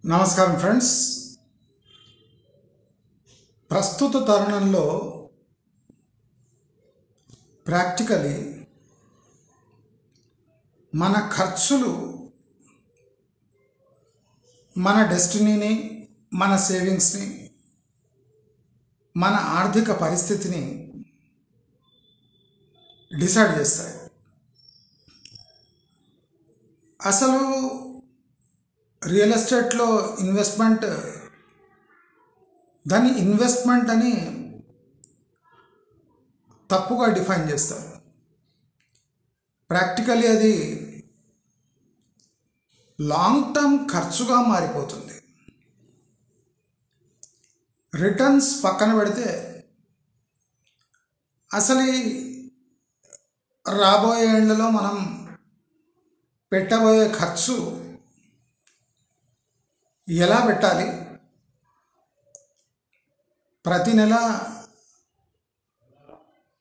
నమస్కారం ఫ్రెండ్స్. ప్రస్తుత తరుణంలో ప్రాక్టికలీ మన ఖర్చులు మన డెస్టినీని, మన సేవింగ్స్ని, మన ఆర్థిక పరిస్థితిని డిసైడ్ చేస్తాయి. అసలు రియల్ ఎస్టేట్లో ఇన్వెస్ట్మెంట్, దాన్ని ఇన్వెస్ట్మెంట్ అని తప్పుగా డిఫైన్ చేస్తారు. ప్రాక్టికలీ అది లాంగ్ టర్మ్ ఖర్చుగా మారిపోతుంది. రిటర్న్స్ పక్కన పెడితే అసలు రాబోయే ఏళ్లలో మనం పెట్టబోయే ఖర్చు ఎలా పెట్టాలి, ప్రతి నెల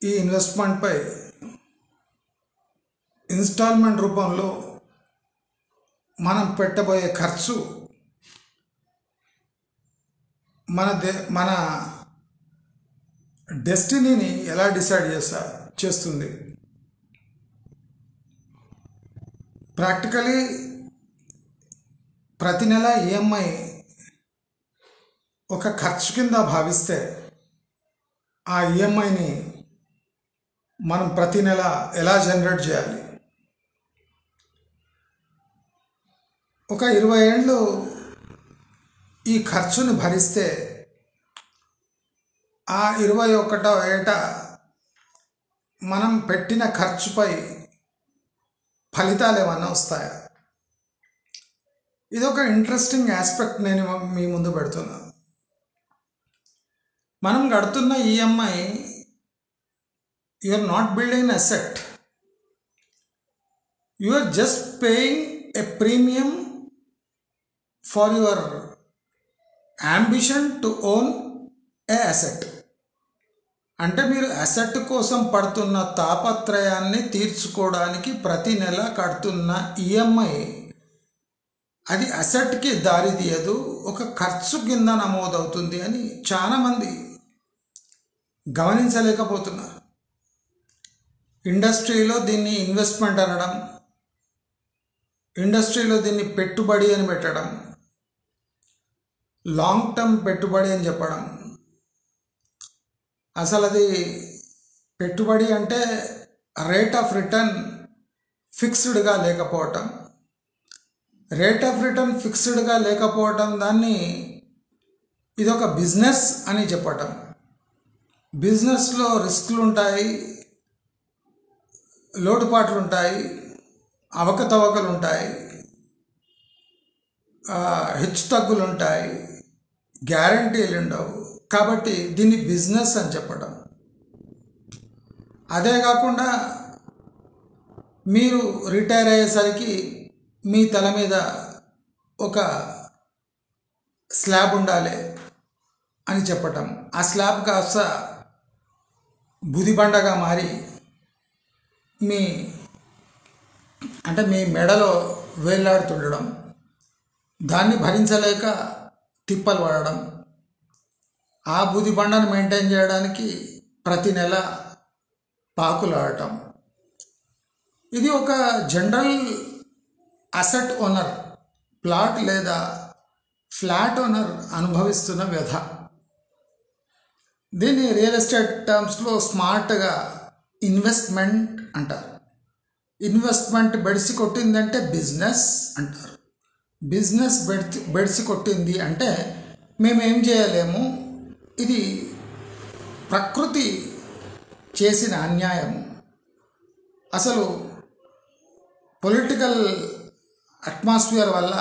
ఈ ఇన్వెస్ట్మెంట్పై ఇన్స్టాల్మెంట్ రూపంలో మనం పెట్టబోయే ఖర్చు మన డెస్టినీని ఎలా డిసైడ్ చేస్తుంది. ప్రాక్టికలీ ప్రతి నెల ఈఎంఐ ఒక ఖర్చు కింద భావిస్తే ఆ ఈఎంఐని మనం ప్రతి నెల ఎలా జనరేట్ చేయాలి? ఒక 20 ఏళ్ళు ఈ ఖర్చుని భరిస్తే ఆ 21వ ఏట మనం పెట్టిన ఖర్చుపై ఫలితాలు ఏమన్నా వస్తాయా? ఇది ఒక ఇంట్రెస్టింగ్ ఆస్పెక్ట్ నేను మీ ముందు పెడుతున్నాను. మనం కడుతున్న EMI, you are not building asset, you are just paying a premium for your ambition to own a asset. అంటే మీరు అసెట్ కోసం పడుతున్న తాపత్రయాన్ని తీర్చుకోవడానికి ప్రతి నెల కడుతున్న ఈఎంఐ అది అసెట్కి దారి తీయదు, ఒక ఖర్చు కింద నమోదవుతుంది అని చాలామంది గమనించలేకపోతున్నారు. ఇండస్ట్రీలో దీన్ని ఇన్వెస్ట్మెంట్ అనడం, ఇండస్ట్రీలో దీన్ని పెట్టుబడి అని పెట్టడం, లాంగ్ టర్మ్ పెట్టుబడి అని చెప్పడం. అసలు అది పెట్టుబడి అంటే రేట్ ఆఫ్ రిటర్న్ ఫిక్స్డ్గా లేకపోవటం, రేట్ ఆఫ్ రిటర్న్ ఫిక్స్డ్గా లేకపోవటం, దాన్ని ఇదొక బిజినెస్ అని చెప్పటం. బిజినెస్లో రిస్క్లు ఉంటాయి, లోటుపాట్లు ఉంటాయి, అవకతవకలు ఉంటాయి, హెచ్చుతగ్గులు ఉంటాయి, గ్యారంటీలు ఉండవు. కాబట్టి దీన్ని బిజినెస్ అని చెప్పడం. అదే కాకుండా మీరు రిటైర్ అయ్యేసరికి మీ తల మీద ఒక స్లాబ్ ఉండాలి అని చెప్పటం. ఆ స్లాబ్ కాస్త బుదిబండగా మారి మీ మెడలో వేలాడుతుండడం, దాన్ని భరించలేక తిప్పలు పడడం, ఆ బుదిబండను మెయింటైన్ చేయడానికి ప్రతి నెల పాకులాడటం. ఇది ఒక జనరల్ అసెట్ ఓనర్, ప్లాట్ లేదా ఫ్లాట్ ఓనర్ అనుభవిస్తున్న వ్యధ. దీన్ని రియల్ ఎస్టేట్ టర్మ్స్లో స్మార్ట్గా ఇన్వెస్ట్మెంట్ అంటారు. ఇన్వెస్ట్మెంట్ బెడిసి కొట్టిందంటే బిజినెస్ అంటారు. బిజినెస్ బెడిసి కొట్టింది అంటే మేమేం చేయలేము, ఇది ప్రకృతి చేసిన అన్యాయము. అసలు పొలిటికల్ అట్మాస్ఫియర్ వల్ల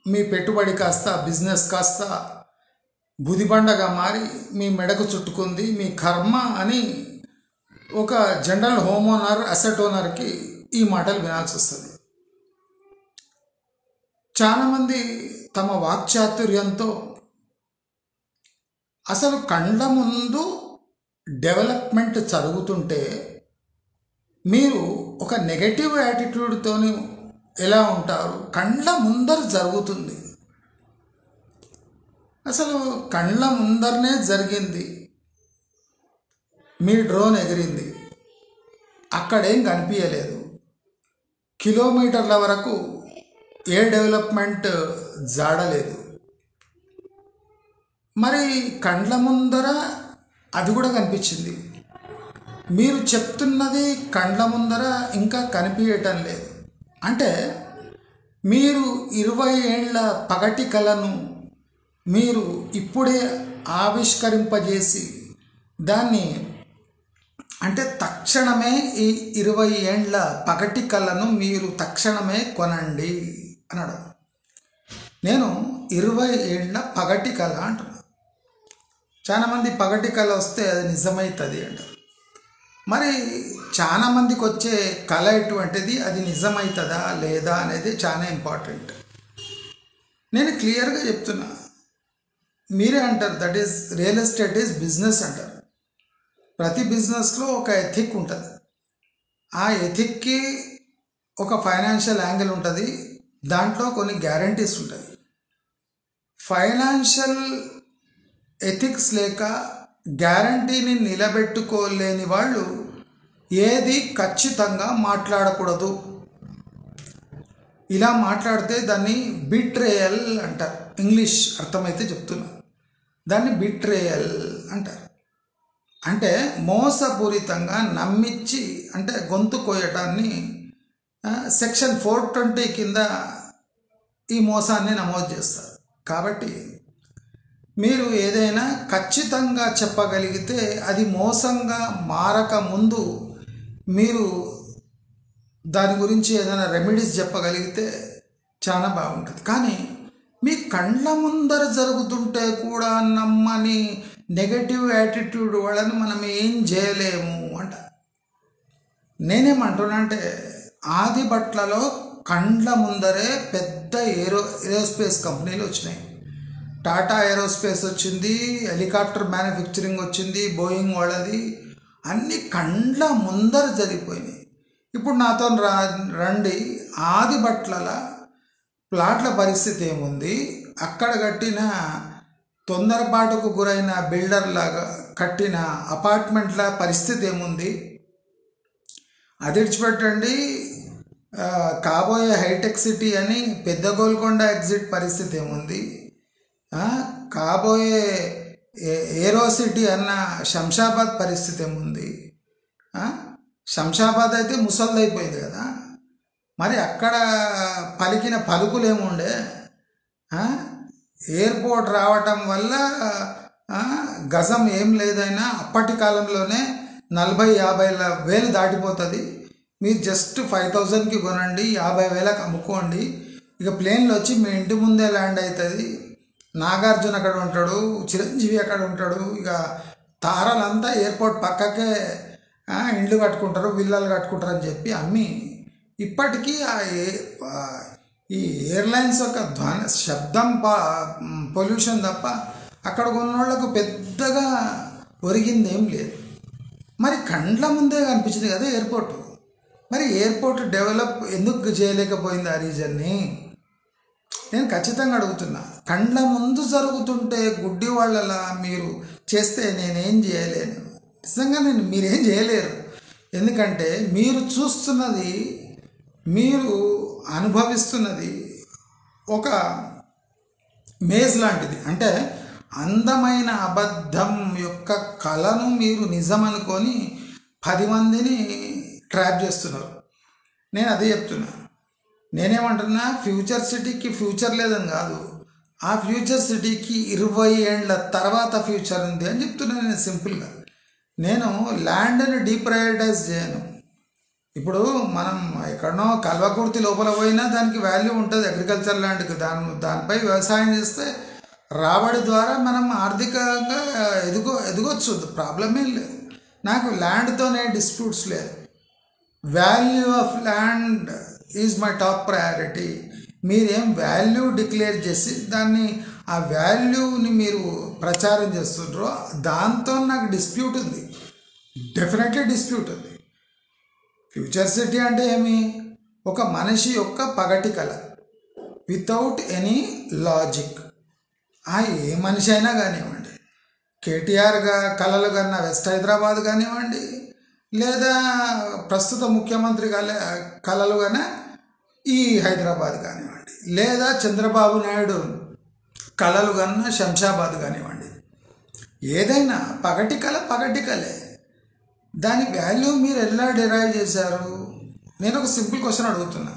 మీ పెట్టుబడి కాస్త బిజినెస్ కాస్త బుదిబండగా మారి మీ మెడకు చుట్టుకుంది, మీ కర్మ అని ఒక జనరల్ హోమ్ ఓనర్, అసెట్ ఓనర్కి ఈ మాటలు వినాల్సి వస్తుంది. చాలామంది తమ వాక్చాతుర్యంతో అసలు కళ్ళ ముందు డెవలప్మెంట్ జరుగుతుంటే మీరు ఒక నెగటివ్ యాటిట్యూడ్తోని ఎలా ఉంటారు? కళ్ళ ముందర జరుగుతుంది, అసలు కళ్ళ ముందరనే జరిగింది. మీ డ్రోన్ ఎగిరింది, అక్కడేం కనిపించలేదు. కిలోమీటర్ల వరకు ఏ డెవలప్మెంట్ జాడలేదు. మరి కండ్ల ముందర అది కూడా కనిపించింది. మీరు చెప్తున్నది కండ్ల ముందర ఇంకా కనిపించటం లేదు. అంటే మీరు 20 ఏళ్ల పగటి కలను మీరు ఇప్పుడే ఆవిష్కరింపజేసి దాన్ని అంటే తక్షణమే ఈ 20 ఏళ్ల పగటి కలను మీరు తక్షణమే కొనండి అన్నాడు. నేను 20 ఏళ్ల పగటి కళ అంటున్నా. చాలామంది పగటి కళ వస్తే అది నిజమవుతుంది అంటారు. మరి చాలామందికి వచ్చే కళ ఎటువంటిది, అది నిజమవుతుందా లేదా అనేది చాలా ఇంపార్టెంట్. నేను క్లియర్గా చెప్తున్నా. మీరే అంటారు that is real estate is business అంటారు. ప్రతి బిజినెస్లో ఒక ఎథిక్ ఉంటుంది. ఆ ఎథిక్కి ఒక ఫైనాన్షియల్ యాంగిల్ ఉంటుంది. దాంట్లో కొన్ని గ్యారంటీస్ ఉంటాయి. ఫైనాన్షియల్ ఎథిక్స్ లేక గ్యారంటీని నిలబెట్టుకోలేని వాళ్ళు ఏది ఖచ్చితంగా మాట్లాడకూడదు. ఇలా మాట్లాడితే దాన్ని బిట్రేయల్ అంటారు. ఇంగ్లీష్ అర్థమైతే చెప్తున్నా. దాన్ని బిట్రేయల్ అంటారు. అంటే మోసపూరితంగా నమ్మించి అంటే గొంతు కోయటాన్ని సెక్షన్ 420 కింద ఈ మోసాన్ని నమోదు చేస్తారు. కాబట్టి మీరు ఏదైనా ఖచ్చితంగా చెప్పగలిగితే అది మోసంగా మారక ముందు మీరు దాని గురించి ఏదైనా రెమెడీస్ చెప్పగలిగితే చాలా బాగుంటుంది. కానీ మీ కళ్ళ ముందర జరుగుతుంటే కూడా నమ్మని నెగటివ్ యాటిట్యూడ్ వాళ్ళని మనం ఏం చేయలేము అంట. నేనేమంటున్నా అంటే ఆదిబట్లలో కండ్ల ముందరే పెద్ద ఏరోస్పేస్ కంపెనీలు వచ్చినాయి. టాటా ఏరోస్పేస్ వచ్చింది, హెలికాప్టర్ మ్యానుఫ్యాక్చరింగ్ వచ్చింది, బోయింగ్ వాళ్ళది, అన్ని కండ్ల ముందర జరిగిపోయినాయి. ఇప్పుడు నాతో రండి, ఆదిబట్లల ప్లాట్ల పరిస్థితి ఏముంది, అక్కడ కట్టిన తొందరపాటుకు గురైన బిల్డర్ లాగా కట్టిన అపార్ట్మెంట్ల పరిస్థితి ఏముంది, అది విడిచిపెట్టండి. కాబోయే హైటెక్ సిటీ అని పెద్ద గోల్కొండ ఎగ్జిట్ పరిస్థితి ఏముంది, కాబోయే ఏరో సిటీ అన్న శంషాబాద్ పరిస్థితి ఏముంది. శంషాబాద్ అయితే ముసలిదైపోయింది కదా, మరి అక్కడ పలికిన పలుకులు ఏముండే. ఎయిర్పోర్ట్ రావటం వల్ల గజం ఏం లేదైనా అప్పటి కాలంలోనే 40-50 వేలు దాటిపోతుంది. మీరు జస్ట్ 5,000కి కొనండి, 50,000కి అమ్ముకోండి. ఇక ప్లేన్లో వచ్చి మీ ఇంటి ముందే ల్యాండ్ అవుతుంది. నాగార్జున అక్కడ ఉంటాడు, చిరంజీవి అక్కడ ఉంటాడు. ఇక తారలంతా ఎయిర్పోర్ట్ పక్కకే ఇండ్లు కట్టుకుంటారు, విల్లాలు కట్టుకుంటారు అని చెప్పి అమ్మి ఇప్పటికీ ఈ ఎయిర్లైన్స్ యొక్క శబ్దం పొల్యూషన్ తప్ప అక్కడ కొన్నోళ్లకు పెద్దగా ఒరిగింది ఏం లేదు. మరి కండ్ల ముందే కనిపించింది కదా ఎయిర్పోర్ట్. మరి ఎయిర్పోర్ట్ డెవలప్ ఎందుకు చేయలేకపోయింది ఆ రీజన్ని నేను ఖచ్చితంగా అడుగుతున్నా. కండ్ల ముందు జరుగుతుంటే గుడ్డి వాళ్ళలా మీరు చేస్తే నేనేం చేయలేను. నిజంగా మీరేం చేయలేరు. ఎందుకంటే మీరు చూస్తున్నది, మీరు అనుభవిస్తున్నది ఒక మేజ్ లాంటిది. అంటే అందమైన అబద్ధం యొక్క కళను మీరు నిజం అనుకొని 10 మందిని ట్రాప్ చేస్తున్నారు. నేను అదే చెప్తున్నా. నేనేమంటున్నా, ఫ్యూచర్ సిటీకి ఫ్యూచర్ లేదని కాదు, ఆ ఫ్యూచర్ సిటీకి 20 ఏళ్ల తర్వాత ఫ్యూచర్ ఉంది అని చెప్తున్నాను. నేను సింపుల్గా నేను ల్యాండ్ని డీప్రయారిటైజ్ చేయను. ఇప్పుడు మనం ఎక్కడనో కల్వకుర్తి లోపల పోయినా దానికి వాల్యూ ఉంటుంది అగ్రికల్చర్ ల్యాండ్కి. దానిపై వ్యవసాయం చేస్తే రాబడి ద్వారా మనం ఆర్థికంగా ఎదగొచ్చు, ప్రాబ్లం ఏం లేదు. నాకు ల్యాండ్తోనే డిస్ప్యూట్స్ లేదు. Value of land is my top priority. మీరేం వాల్యూ డిక్లేర్ చేసి దాన్ని ఆ వాల్యూని మీరు ప్రచారం చేస్తుండ్రో దాంతో నాకు డిస్ప్యూట్ ఉంది, డెఫినెట్లీ డిస్ప్యూట్ ఉంది. ఫ్యూచర్ సిటీ అంటే ఏమి? ఒక మనిషి యొక్క పగటి కళ వితౌట్ ఎనీ లాజిక్. ఏ మనిషి అయినా కానివ్వండి, కేటీఆర్గా కలలు కన్న వెస్ట్ హైదరాబాద్ కానివ్వండి, లేదా ప్రస్తుత ముఖ్యమంత్రి కలలు కన్నా ఈ హైదరాబాద్ కానివ్వండి, లేదా చంద్రబాబు నాయుడు కలలు కన్నా శంషాబాద్ కానివ్వండి, ఏదైనా పగటి కలే. దాని వాల్యూ మీరు ఎలా డిరైవ్ చేశారు? నేను ఒక సింపుల్ క్వశ్చన్ అడుగుతున్నా.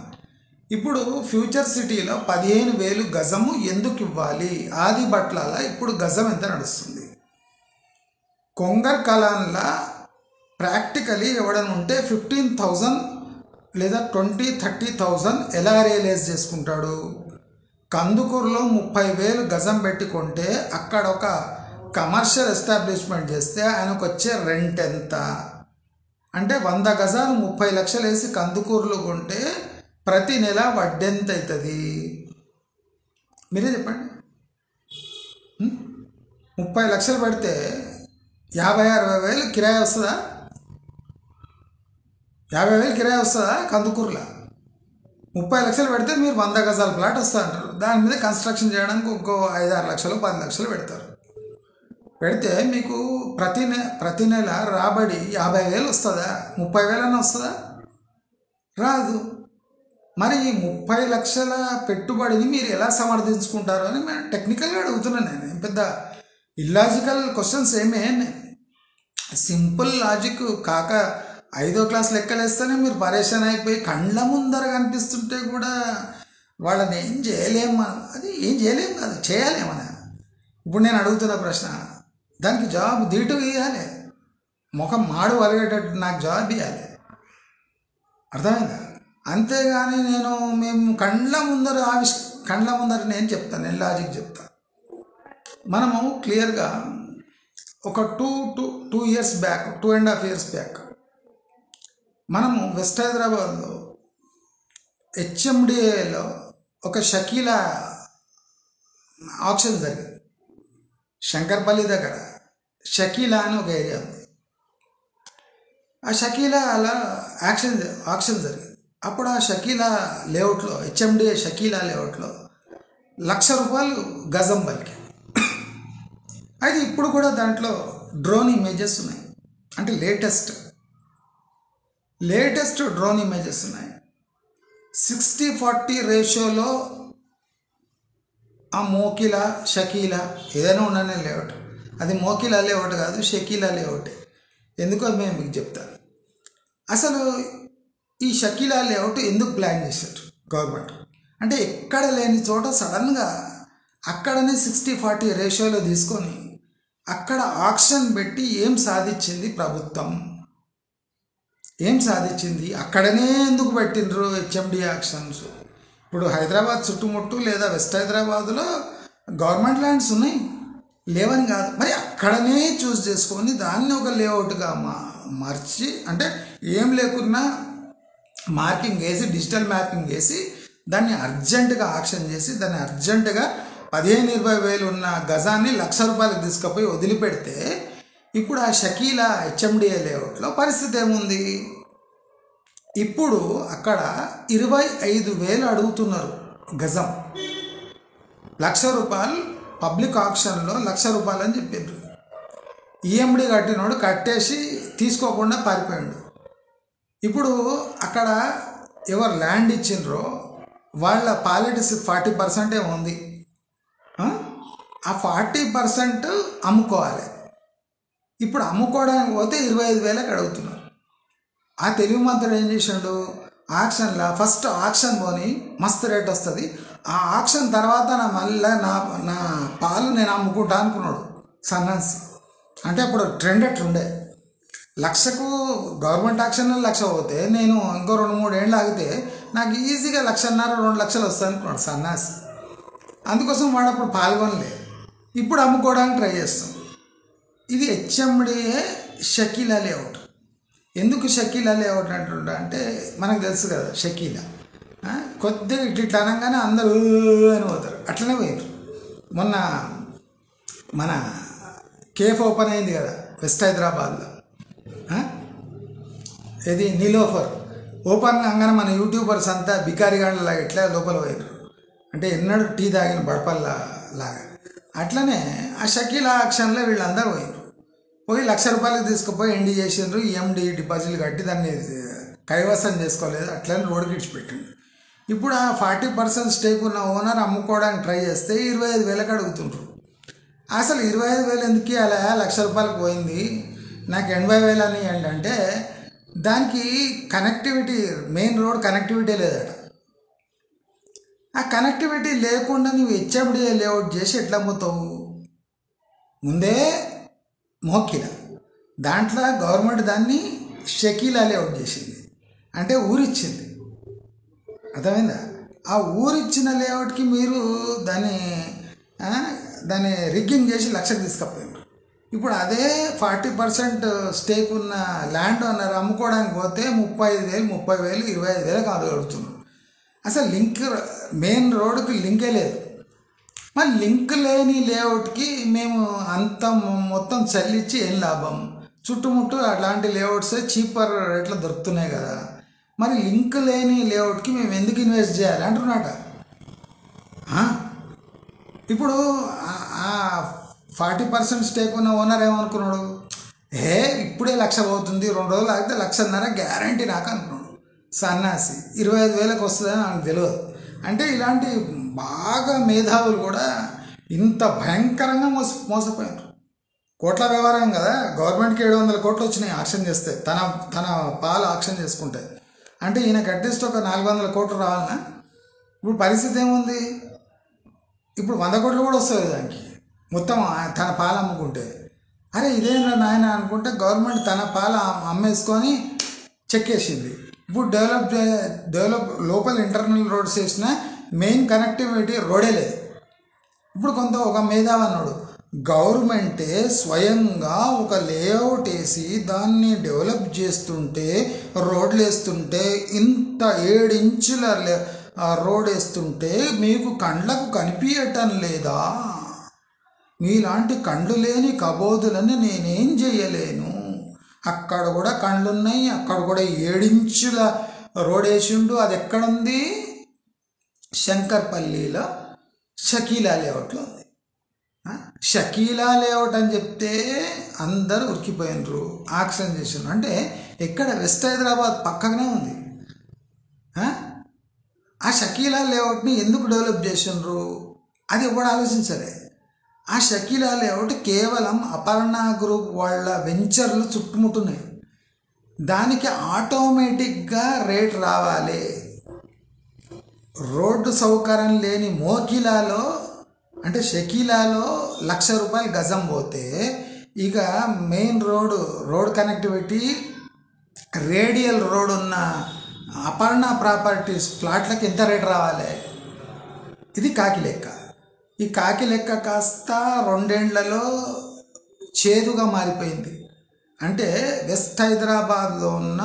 ఇప్పుడు ఫ్యూచర్ సిటీలో 15,000 గజము ఎందుకు ఇవ్వాలి? ఆది బట్ల ఇప్పుడు గజం ఎంత నడుస్తుంది? కొంగర్ కలాన్లా ప్రాక్టికలీ ఎవడని ఉంటే 15,000 లేదా 20-30,000 ఎలా రియలైజ్ చేసుకుంటాడు? కందుకూరులో 30,000 గజం పెట్టి కొంటే అక్కడ ఒక కమర్షియల్ ఎస్టాబ్లిష్మెంట్ చేస్తే ఆయనకు వచ్చే రెంట్ ఎంత? అంటే 100 గజాలు 30 లక్షలు వేసి కందుకూరులో కొంటే ప్రతి నెల వడ్డీ ఎంత అవుతుంది? మీరే చెప్పండి. 30 లక్షలు పెడితే 50,000-60,000 కిరాయి వస్తుందా? 50,000 కిరాయి వస్తుందా? కందుకూరులో 30 లక్షలు పెడితే మీరు 100 గజాల ప్లాట్ వస్తా అంటారు. దాని మీద కన్స్ట్రక్షన్ చేయడానికి ఇంకో 5-6 లక్షలు 10 లక్షలు పెడతారు. పెడితే మీకు ప్రతి నెల రాబడి 50,000 వస్తుందా? 30,000 అన్న వస్తుందా? రాదు. మరి ఈ 30 లక్షల పెట్టుబడిని మీరు ఎలా సమర్థించుకుంటారు అని నేను టెక్నికల్గా అడుగుతున్నాను. నేను పెద్ద ఇల్లాజికల్ క్వశ్చన్స్ ఏమే, సింపుల్ లాజిక్ కాక 5వ క్లాస్ లెక్కలేస్తేనే మీరు పరేషాన్ అయిపోయి కండ్ల ముందర కనిపిస్తుంటే కూడా వాళ్ళని ఏం చేయలేము మనం. అది ఏం చేయలేము కాదు, చేయాలేమన్నా. ఇప్పుడు నేను అడుగుతున్న ప్రశ్న, దానికి జవాబు ధీటుగా ఇవ్వాలి. ముఖం మాడు వలిగేటట్టు నాకు జవాబు ఇవ్వాలి. అర్థమైందా? అంతేగాని మేము కండ్ల ముందర నేను చెప్తాను, నేను లాజిక్ చెప్తాను. మనము క్లియర్గా ఒక 2 years బ్యాక్, 2.5 years బ్యాక్ మనము వెస్ట్ హైదరాబాద్లో HMDAలో ఒక షకీలా ఆక్షన్ జరిగింది. శంకర్పల్లి దగ్గర షకీలా అని ఒక ఏరియా ఉంది. ఆ షకీలా అలా ఆక్షన్ జరిగింది. అప్పుడు ఆ షకీలా లేఅవుట్లో, HMDA షకీలా లేఅవుట్లో ₹1,00,000 గజం పలికి. అయితే ఇప్పుడు కూడా దాంట్లో డ్రోన్ ఇమేజెస్ ఉన్నాయి. అంటే లేటెస్ట్ డ్రోన్ ఇమేజెస్ ఉన్నాయి. 60-40 రేషియోలో ఆ మోకిలా షకీలా ఏదైనా ఉండనే లేఅవుట్. అది మోకిలా లేఅవుట్ కాదు, షకీలా లేఅవుట్. ఎందుకో మేము మీకు చెప్తాను. అసలు ఈ షకీలా లేఅవుట్ ఎందుకు ప్లాన్ చేశారు గవర్నమెంట్ అంటే, ఎక్కడ లేని చోట సడన్గా అక్కడనే 60-40 రేషియోలో తీసుకొని అక్కడ ఆక్షన్ పెట్టి ఏం సాధించింది ప్రభుత్వం? ఏం సాధించింది? అక్కడనే ఎందుకు పెట్టినరు HMDA ఆక్షన్స్? ఇప్పుడు హైదరాబాద్ చుట్టుముట్టు లేదా వెస్ట్ హైదరాబాద్లో గవర్నమెంట్ ల్యాండ్స్ ఉన్నాయి, లేవని కాదు. మరి అక్కడనే చూస్ చేసుకొని దాన్ని ఒక లేఅవుట్గా మార్చి, అంటే ఏం లేకున్నా మార్కింగ్ వేసి, డిజిటల్ మ్యాపింగ్ వేసి దాన్ని అర్జెంటుగా ఆక్షన్ చేసి దాన్ని అర్జెంటుగా 15-20 వేలు ఉన్న గజాన్ని ₹1,00,000 తీసుకుపోయి వదిలిపెడితే ఇప్పుడు ఆ షకీలా HMDA లేఅవుట్లో పరిస్థితి ఏముంది? ఇప్పుడు అక్కడ 25,000 అడుగుతున్నారు గజం. ₹1,00,000 పబ్లిక్ ఆక్షన్లో ₹1,00,000 అని చెప్పిండ్రు. EMD కట్టినోడు కట్టేసి తీసుకోకుండా పారిపోయాడు. ఇప్పుడు అక్కడ ఎవరు ల్యాండ్ ఇచ్చిండ్రో వాళ్ళ పాలిటిక్స్ 40% ఉంది. ఆ 40% అమ్ముకోవాలి. ఇప్పుడు అమ్ముకోవడానికి పోతే 25,000కి అడుగుతున్నారు. ఆ తెలుగు మంత్రుడు ఏం చేశాడు? ఆక్షన్లో ఫస్ట్ ఆక్షన్ పోని మస్తు రేట్ వస్తుంది, ఆ ఆక్షన్ తర్వాత నా పాలు నేను అమ్ముకుంటా అనుకున్నాడు సన్నాసి. అంటే అప్పుడు ట్రెండ్ అట్లుండే. 1,00,000కు గవర్నమెంట్ ఆక్షన్లో 1,00,000 పోతే నేను ఇంకో 2-3 ఏళ్ళు ఆగితే నాకు ఈజీగా 1,50,000-2 లక్షలు వస్తాయి అనుకున్నాడు సన్నాసి. అందుకోసం వాడు అప్పుడు పాల్గొనలే. ఇప్పుడు అమ్ముకోవడానికి ట్రై చేస్తాం. ఇది HMDA షకీలా లేఅవుట్. ఎందుకు షకీలా లేఅవుట్ అంటుంటా అంటే మనకు తెలుసు కదా, షకీలా కొద్దిగా ఇట్లా అనగానే అందరూ అని పోతారు. అట్లనే పోయారు. మొన్న మన కేఫ్ ఓపెన్ అయింది కదా వెస్ట్ హైదరాబాద్లో, ఇది నీలోఫర్ ఓపెన్ కాగానే మన యూట్యూబర్స్ అంతా బికారిగాండ్లాగా ఎట్లా లోపల పోయారు. అంటే ఎన్నడూ టీ తాగిన బడపల్లా లాగా అట్లనే ఆ షకీల్ ఆక్షన్లో వీళ్ళందరూ పోయి ₹1,00,000 తీసుకుపోయి ఎండి చేసిండ్రు. ఈఎండి డిపాజిట్లు కట్టి దాన్ని కైవసం చేసుకోలేదు, అట్లనే రోడ్డుకి ఇడిచిపెట్టిండు. ఇప్పుడు ఆ 40% స్టేక్ ఉన్న ఓనర్ అమ్ముకోవడానికి ట్రై చేస్తే 25,000కి అడుగుతుండ్రు. అసలు 25,000 ఎందుకు అలా ₹1,00,000 పోయింది, నాకు 80,000 అని ఏంటంటే దానికి కనెక్టివిటీ, మెయిన్ రోడ్ కనెక్టివిటీ లేదట. ఆ కనెక్టివిటీ లేకుండా నువ్వు హెచ్ఎండిఏ లేఅవుట్ చేసి ఎట్లా అమ్ముతావు? ముందే మోకిల దాంట్లో గవర్నమెంట్ దాన్ని షకీలా లేఅవుట్ చేసింది, అంటే ఊరిచ్చింది. అర్థమైందా? ఆ ఊరిచ్చిన లేఅవుట్కి మీరు దాన్ని రిగ్గింగ్ చేసి 1,00,000 తీసుకపోయారు. ఇప్పుడు అదే 40% స్టేక్ ఉన్న ల్యాండ్ ఓనర్ అమ్ముకోవడానికి పోతే 35,000, 30,000, 25,000 కాదు అడుగుతున్నారు. అసలు లింక్ మెయిన్ రోడ్డుకి లింకే లేదు. మరి లింక్ లేని లేఅవుట్కి మేము అంత మొత్తం చల్లించి ఏం లాభం? చుట్టుముట్టు అలాంటి లేఅవుట్సే చీపర్ రేట్లో దొరుకుతున్నాయి కదా. మరి లింక్ లేని లేఅవుట్కి మేము ఎందుకు ఇన్వెస్ట్ చేయాలి అంటున్నాట. ఇప్పుడు 40% స్టేక్ ఉన్న ఓనర్ ఏమనుకున్నాడు, ఇప్పుడే 1,00,000 అవుతుంది, 2 రోజులు ఆగితే 1,50,000 గ్యారంటీ నాకు అనుకున్నాడు. సన్నాసి 25,000కి వస్తుందని నాకు తెలియదు. అంటే ఇలాంటి బాగా మేధావులు కూడా ఇంత భయంకరంగా మోసపోయారు. కోట్ల వ్యవహారం కదా. గవర్నమెంట్కి 700 కోట్లు వచ్చినాయి ఆక్షన్ చేస్తే, తన పాలు ఆక్షన్ చేసుకుంటే. అంటే ఈయనకి అట్లీస్ట్ ఒక 400 కోట్లు రావాలన్నా. ఇప్పుడు పరిస్థితి ఏముంది? ఇప్పుడు 100 కోట్లు కూడా వస్తుంది దానికి, మొత్తం తన పాలు అమ్ముకుంటే. అరే ఇదేనా నాయన అనుకుంటే గవర్నమెంట్ తన పాలు అమ్మేసుకొని చెక్కేసింది. ఇప్పుడు డెవలప్ లోపల ఇంటర్నల్ రోడ్స్ వేసిన మెయిన్ కనెక్టివిటీ రోడే లేదు. ఇప్పుడు ఒక మేధావి అన్నాడు, గవర్నమెంటే స్వయంగా ఒక లేఅవుట్ వేసి దాన్ని డెవలప్ చేస్తుంటే, రోడ్లు వేస్తుంటే, ఇంత 7 ఇంచుల రోడ్ వేస్తుంటే మీకు కండ్లకు కనిపించటం లేదా? మీలాంటి కండ్లు లేని కబోదులని నేనేం చేయలేను. అక్కడ కూడా కండ్లున్నాయి, అక్కడ కూడా 7 ఇంచుల రోడ్ వేసిండు. అది ఎక్కడుంది? శంకర్పల్లిలో షకీలా లేఅవుట్లో ఉంది. షకీలా లేఅవుట్ అని చెప్తే అందరూ ఉరికిపోయినరు, ఆక్షన్ చేసిండ్రు. అంటే ఎక్కడ? వెస్ట్ హైదరాబాద్ పక్కనే ఉంది. ఆ షకీలా లేఅవుట్ని ఎందుకు డెవలప్ చేసిండ్రు అది ఎవరు ఆలోచించలే. ఆ షకీలా లేఅవుట్ కేవలం అపర్ణ గ్రూప్ వాళ్ళ వెంచర్లు చుట్టుముట్టున్నాయి. దానికి ఆటోమేటిక్గా రేట్ రావాలి. రోడ్డు సౌకర్యం లేని మోకిలాలో, అంటే షకీలాలో ₹1,00,000 గజం పోతే, ఇక main road connectivity radial road ఉన్న అపర్ణ ప్రాపర్టీస్ ప్లాట్లకు ఎంత రేట్ రావాలి? ఇది కాకి లెక్క. ఈ కాకి లెక్క కాస్త 2 ఏళ్లలో చేదుగా మారిపోయింది. అంటే వెస్ట్ హైదరాబాద్లో ఉన్న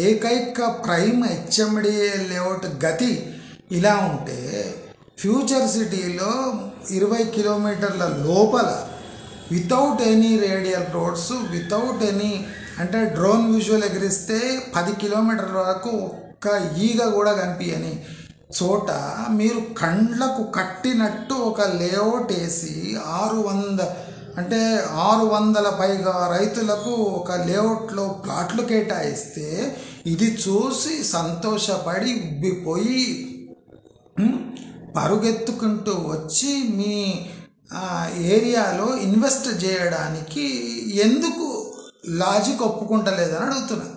ఏకైక ప్రైమ్ హెచ్ఎండిఏ లేఅవుట్ గతి ఇలా ఉంటే, ఫ్యూచర్ సిటీలో 20 కిలోమీటర్ల లోపల without any radial roads, without any, అంటే డ్రోన్ విజువల్ ఎగిరిస్తే 10 కిలోమీటర్ల వరకు ఒక్క ఈగ కూడా కనిపించని చోట మీరు కండ్లకు కట్టినట్టు ఒక లేఅవుట్ వేసి 600 పైగా రైతులకు ఒక లేఅవుట్లో ప్లాట్లు కేటాయిస్తే, ఇది చూసి సంతోషపడి ఉబ్బిపోయి పరుగెత్తుకుంటూ వచ్చి మీ ఏరియాలో ఇన్వెస్ట్ చేయడానికి ఎందుకు లాజిక్ ఒప్పుకుంటలేదని అడుగుతున్నా.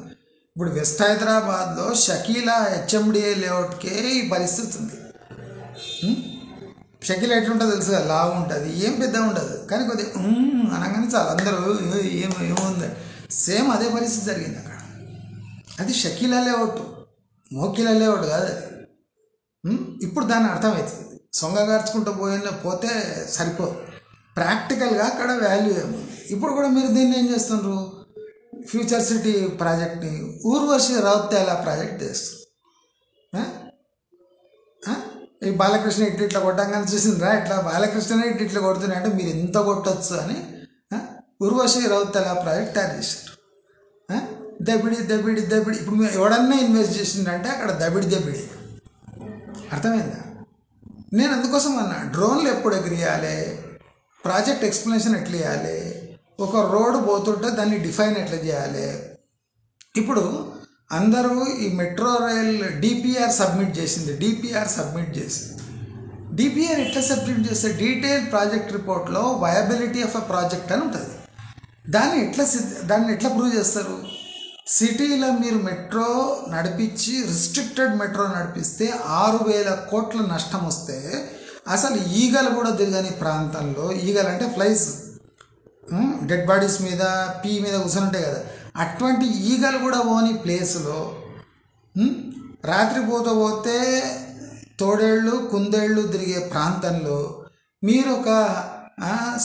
ఇప్పుడు వెస్ట్ హైదరాబాద్లో షకీలా హెచ్ఎండిఏ లేఅవుట్కే ఈ పరిస్థితి ఉంది. షకీలా ఎట్లుంటుందో తెలుసు కదా, లావు ఉంటుంది, ఏం పెద్ద ఉండదు, కానీ కొద్దిగా అనగానే చాలా అందరూ ఏముంది. సేమ్ అదే పరిస్థితి జరిగింది అక్కడ. అది షకీలా లేఅవుట్, మోకిలా లేఅవుట్ కాదు అది. ఇప్పుడు దాన్ని అర్థమవుతుంది. సొంగగార్చుకుంటూ పోతే సరిపోదు. ప్రాక్టికల్గా అక్కడ వాల్యూ ఏముంది. ఇప్పుడు కూడా మీరు దీన్ని ఏం చేస్తున్నారు? ఫ్యూచర్ సిటీ ప్రాజెక్ట్ని ఊర్వశి రౌతేలా ప్రాజెక్ట్ చేస్తారు. ఈ బాలకృష్ణ ఇట్లా కొట్టంగానే చూసిండ్రా, ఇట్లా బాలకృష్ణనే ఇట్లా కొడుతున్నాయి అంటే మీరు ఎంత కొట్టచ్చు అని ఊర్వశి రౌతేలా ప్రాజెక్ట్ తయారు చేశారు. దబిడి ఇప్పుడు ఎవడన్నా ఇన్వెస్ట్ చేసిందంటే అక్కడ దబిడి. అర్థమైందా? నేను అందుకోసం అన్నా, డ్రోన్లు ఎప్పుడు ఎగిరియాలి? ప్రాజెక్ట్ ఎక్స్ప్లెనేషన్ ఎట్లా చేయాలి, ఒక రోడ్డు పోతుంటే దాన్ని డిఫైన్ ఎట్లా చేయాలి. ఇప్పుడు అందరూ ఈ మెట్రో రైల్ డిపిఆర్ సబ్మిట్ చేసింది. డిపిఆర్ ఎట్లా సబ్మిట్ చేస్తే డీటెయిల్ ప్రాజెక్ట్ రిపోర్ట్లో వయబిలిటీ ఆఫ్ అ ప్రాజెక్ట్ అని ఉంటుంది. దాన్ని ఎట్లా ప్రూవ్ చేస్తారు? సిటీలో మీరు మెట్రో నడిపించి రిస్ట్రిక్టెడ్ మెట్రో నడిపిస్తే 6,000 కోట్ల నష్టం వస్తే, అసలు ఈగలు కూడా తిరగని ప్రాంతంలో, ఈగలు అంటే ఫ్లైస్, డెడ్ బాడీస్ మీద మీద కూర్చొని ఉంటాయి కదా, అటువంటి ఈగలు కూడా పోని ప్లేస్లో రాత్రి పోతే తోడేళ్ళు కుందేళ్ళు తిరిగే ప్రాంతంలో మీరు ఒక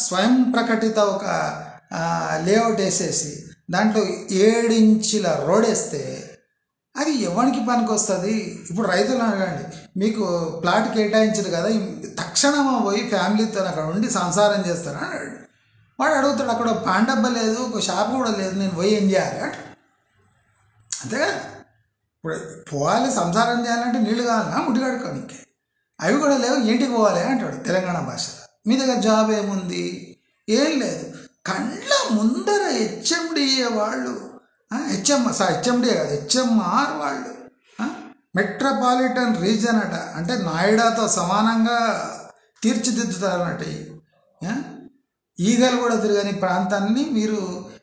స్వయం ప్రకటిత ఒక లేఅవుట్ వేసేసి దాంట్లో 7 ఇంచుల రోడ్ వేస్తే అది ఎవరికి పనికి వస్తుంది? ఇప్పుడు రైతులు అడగండి, మీకు ప్లాట్ కేటాయించదు కదా, తక్షణం పోయి ఫ్యామిలీతో అక్కడ ఉండి సంసారం చేస్తారా అని వాడు అడుగుతాడు. అక్కడ పాండబ్బ లేదు, ఒక షాప్ కూడా లేదు, నేను పోయి ఏం చేయాలి అంటాడు. అంతేగా, ఇప్పుడు పోవాలి సంసారం చేయాలంటే నీళ్ళు కావాలన్నా ముట్టి కడుకోనికి, అవి కూడా లేవు, ఇంటికి పోవాలి అంటాడు తెలంగాణ భాషలో. మీ దగ్గర జాబ్ ఏముంది? ఏం లేదు. కండ్ల ముందర హెచ్ఎండిఏ వాళ్ళు, హెచ్ఎండిఏ కాదు హెచ్ఎంఆర్ వాళ్ళు మెట్రోపాలిటన్ రీజన్ అట, అంటే నాయిడాతో సమానంగా తీర్చిదిద్దుతారన్నట్టు. ఈగలు కూడా తిరగని ప్రాంతాన్ని మీరు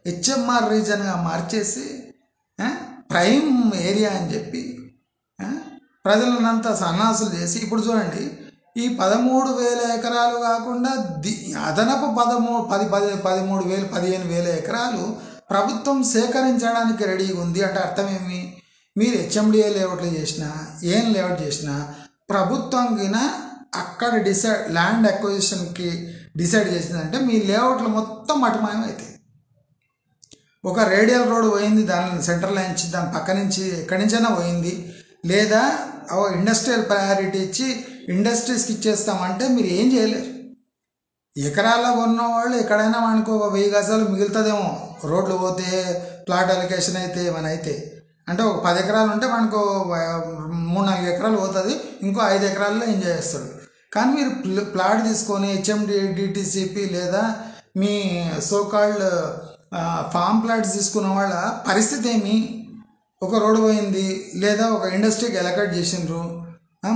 హెచ్ఎంఆర్ రీజన్గా మార్చేసి ప్రైమ్ ఏరియా అని చెప్పి ప్రజలనంతా సన్నాసులు చేసి, ఇప్పుడు చూడండి ఈ 13,000 ఎకరాలు కాకుండా అదనపు 15,000 ఎకరాలు ప్రభుత్వం సేకరించడానికి రెడీగా ఉంది. అంటే అర్థమేమి? మీరు హెచ్ఎండిఏ లేఅవుట్లు చేసినా ఏం లేఅవుట్ చేసినా ప్రభుత్వం కింద అక్కడ ల్యాండ్ అక్విజిషన్కి డిసైడ్ చేసిందంటే మీ లేఅవుట్లు మొత్తం మటుమాయం అవుతాయి. ఒక రేడియల్ రోడ్ పోయింది, దాని సెంట్రల్ లైన్ నుంచి దాని పక్క నుంచి ఎక్కడి నుంచైనా పోయింది, లేదా ఇండస్ట్రియల్ ప్రయారిటీ ఇచ్చి ఇండస్ట్రీస్కి ఇచ్చేస్తామంటే మీరు ఏం చేయలేరు. ఎకరాల్లో ఉన్నవాళ్ళు ఎక్కడైనా మనకు 1000 గజాలు మిగులుతుందేమో రోడ్లు పోతే, ప్లాట్ అలొకేషన్ అయితే ఏమైనా అయితే. అంటే ఒక 10 ఎకరాలు ఉంటే మనకు 3-4 ఎకరాలు పోతుంది, ఇంకో 5 ఎకరాల్లో ఎంజాయ్ చేస్తాడు. కానీ మీరు ప్లాట్ తీసుకొని హెచ్ఎండిటీసీపీ లేదా మీ సోకాల్డ్ ఫామ్ ప్లాట్స్ తీసుకున్న వాళ్ళ పరిస్థితి ఏమి? ఒక రోడ్డు పోయింది, లేదా ఒక ఇండస్ట్రీకి ఎలకేట్ చేసిండ్రు,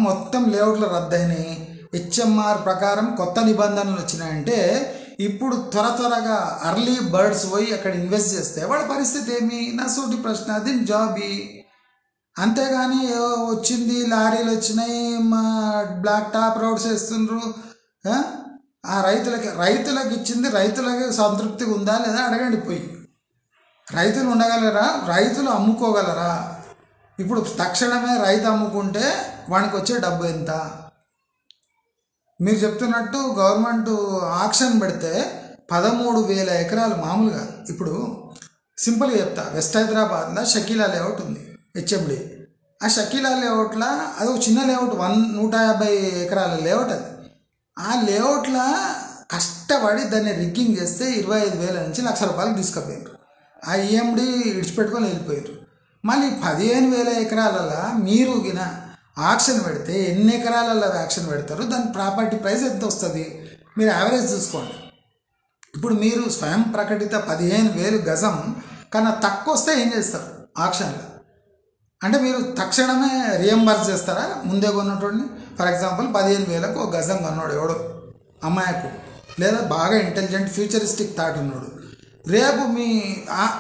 మొత్తం లేఅవుట్లు రద్దయినాయి, హెచ్ఎంఆర్ ప్రకారం కొత్త నిబంధనలు వచ్చినాయంటే ఇప్పుడు త్వరగా అర్లీ బర్డ్స్ పోయి అక్కడ ఇన్వెస్ట్ చేస్తే వాళ్ళ పరిస్థితి ఏమి? నా సూటి ప్రశ్న. అది జాబీ. అంతేగాని వచ్చింది లారీలు వచ్చినాయి, బ్లాక్ టాప్ రోడ్స్ వేస్తుండ్రు, ఆ రైతులకు ఇచ్చింది రైతులకి సంతృప్తిగా ఉందా లేదా అడగండి పోయి. రైతులు ఉండగలరా? రైతులు అమ్ముకోగలరా? ఇప్పుడు తక్షణమే రైతు అమ్ముకుంటే వానికి వచ్చే డబ్బు ఎంత? మీరు చెప్తున్నట్టు గవర్నమెంట్ ఆక్షన్ పెడితే 13,000 ఎకరాలు మామూలుగా. ఇప్పుడు సింపుల్గా చెప్తా, వెస్ట్ హైదరాబాద్లో షకీలా లేఅవుట్ ఉంది హెచ్ఎండి. ఆ షకీలా లేఅవుట్లో అది ఒక చిన్న లేఅవుట్, 150 ఎకరాల లేఅవుట్. అది ఆ లేఅవుట్లో కష్టపడి దాన్ని రిగ్గింగ్ చేస్తే 25,000 నుంచి ₹1,00,000 తీసుకుపోయారు. ఆ ఈఎండి ఇడిచిపెట్టుకొని వెళ్ళిపోయారు. మళ్ళీ 15,000 ఎకరాలలో మీరు గిన ఆక్షన్ పెడితే ఎన్ని ఎకరాలలో ఆక్షన్ పెడతారు, దాని ప్రాపర్టీ ప్రైస్ ఎంత వస్తుంది మీరు యావరేజ్ చూసుకోండి. ఇప్పుడు మీరు స్వయం ప్రకటిత 15,000 గజం కన్నా తక్కువ వస్తే ఏం చేస్తారు ఆక్షన్లో? అంటే మీరు తక్షణమే రియంబర్స్ చేస్తారా ముందే కొన్నటోడిని? ఫర్ ఎగ్జాంపుల్ 15,000కు ఒక గజం కొన్నాడు ఎవడో అమ్మాయికు, లేదా బాగా ఇంటెలిజెంట్ ఫ్యూచరిస్టిక్ థాట్ ఉన్నాడు, రేపు మీ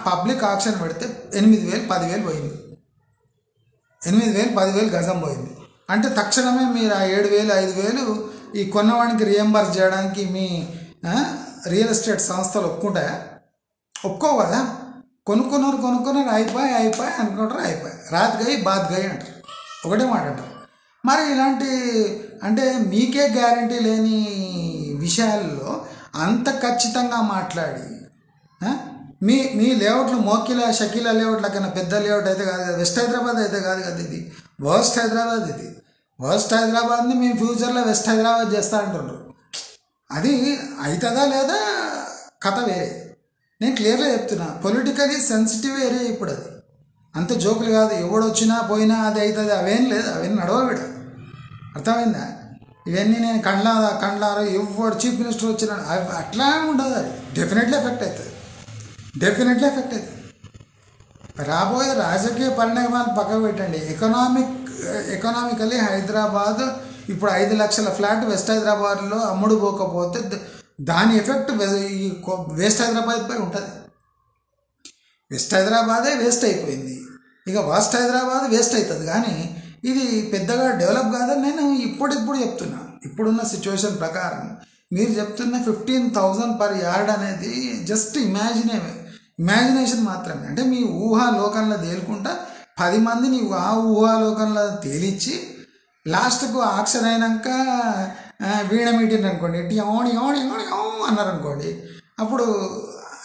పబ్లిక్ ఆక్షన్ పెడితే 8,000 10,000 పోయింది, 8,000 10,000 గజం పోయింది. అంటే తక్షణమే మీరు ఆ 7,000 5,000 ఈ కొన్నవాడికి రియంబర్స్ చేయడానికి మీ రియల్ ఎస్టేట్ సంస్థలు ఒప్పుకుంటాయా? ఒప్పుకోవు కదా. కొనుక్కున్నారు అయిపోయి అనుకుంటారు, అయిపోయి రాత్ గయి బాత్ గయి అంటారు, ఒకటే మాట అంటారు. మరి ఇలాంటి అంటే మీకే గ్యారంటీ లేని విషయాల్లో అంత ఖచ్చితంగా మాట్లాడి మీ లేఅవుట్లు మోకిలా షకీలా లేఅవుట్ల కన్నా పెద్ద లేఅవుట్ అయితే కాదు కదా, వెస్ట్ హైదరాబాద్ అయితే కాదు కదా, ఇది వర్స్ట్ హైదరాబాద్. ఇది వర్స్ట్ హైదరాబాద్ని మేము ఫ్యూచర్లో వెస్ట్ హైదరాబాద్ చేస్తా అంటున్నారు. అది అవుతుందా లేదా కథ వేరే. నేను క్లియర్గా చెప్తున్నా, పొలిటికలీ సెన్సిటివ్ ఏరియా ఇప్పుడు. అది అంత జోకులు కాదు, ఎవడొచ్చినా పోయినా అది అవుతుంది, అవేం లేదు, అవన్నీ నడవబిడ. అర్థమైందా? ఇవన్నీ నేను కండ్లారా ఎవరు చీఫ్ మినిస్టర్ వచ్చినాడు అట్లా ఉండదు. అది డెఫినెట్లీ ఎఫెక్ట్ అవుతుంది. రాబోయే రాజకీయ పరిణామాలు పక్కకు పెట్టండి. ఎకనామికలీ హైదరాబాద్ ఇప్పుడు 5 లక్షల ఫ్లాట్ వెస్ట్ హైదరాబాద్లో అమ్ముడు పోకపోతే దాని ఎఫెక్ట్ ఈ వెస్ట్ హైదరాబాద్పై ఉంటుంది. వెస్ట్ హైదరాబాదే వేస్ట్ అయిపోయింది, ఇక వెస్ట్ హైదరాబాద్ వేస్ట్ అవుతుంది. కానీ ఇది పెద్దగా డెవలప్ కాదని నేను ఇప్పుడు చెప్తున్నా. ఇప్పుడున్న సిచ్యువేషన్ ప్రకారం మీరు చెప్తున్న 15,000 పర్ యార్డ్ అనేది జస్ట్ ఇమాజినేషన్ మాత్రమే. అంటే మీ ఊహాలోకంలో తేలుకుంటా 10 మందిని ఆ ఊహాలోకంలో తేలిచ్చి లాస్ట్కు ఆక్షన్ అయినాక వీణ మీటింగ్ అనుకోండి, ఓణి అన్నారు అనుకోండి, అప్పుడు